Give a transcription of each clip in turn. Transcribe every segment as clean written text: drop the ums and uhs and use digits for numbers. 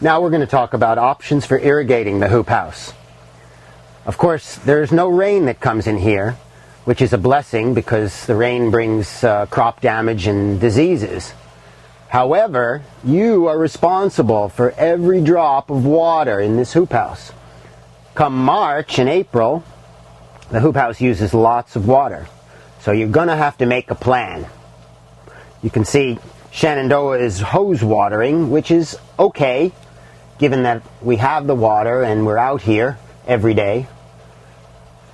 Now we're going to talk about options for irrigating the hoop house. Of course, there's no rain that comes in here, which is a blessing because the rain brings crop damage and diseases. However, you are responsible for every drop of water in this hoop house. Come March and April, the hoop house uses lots of water, so you're going to have to make a plan. You can see Shenandoah is hose watering, which is okay, given that we have the water and we're out here every day.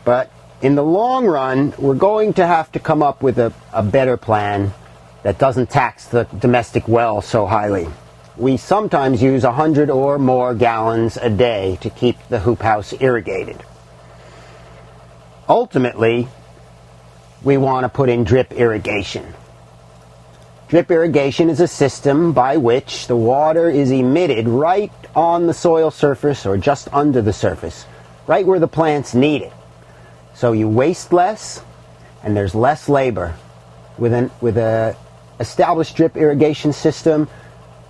But in the long run, we're going to have to come up with a better plan that doesn't tax the domestic well so highly. We sometimes use 100 or more gallons a day to keep the hoop house irrigated. Ultimately, we want to put in drip irrigation. Drip irrigation is a system by which the water is emitted right on the soil surface or just under the surface, right where the plants need it. So you waste less and there's less labor. With a established drip irrigation system,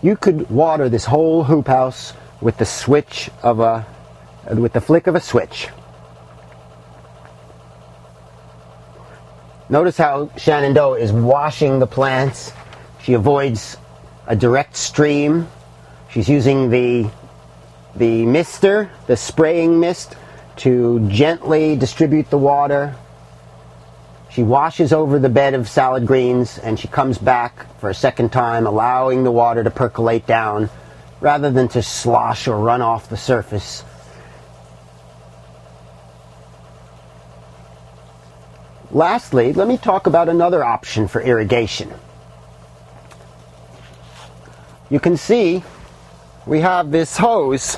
you could water this whole hoop house with the flick of a switch. Notice how Shenandoah is washing the plants. She avoids a direct stream. She's using the mister, the spraying mist, to gently distribute the water. She washes over the bed of salad greens and she comes back for a second time, allowing the water to percolate down rather than to slosh or run off the surface. Lastly, let me talk about another option for irrigation. You can see we have this hose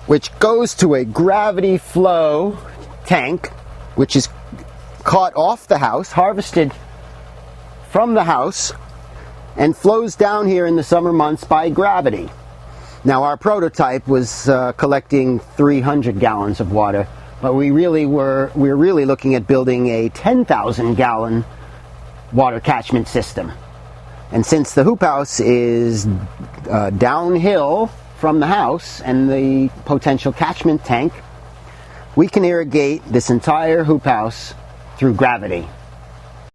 which goes to a gravity flow tank which is caught off the house, harvested from the house, and flows down here in the summer months by gravity. Now our prototype was collecting 300 gallons of water, but we're really looking at building a 10,000 gallon water catchment system. And since the hoop house is downhill from the house and the potential catchment tank, we can irrigate this entire hoop house through gravity.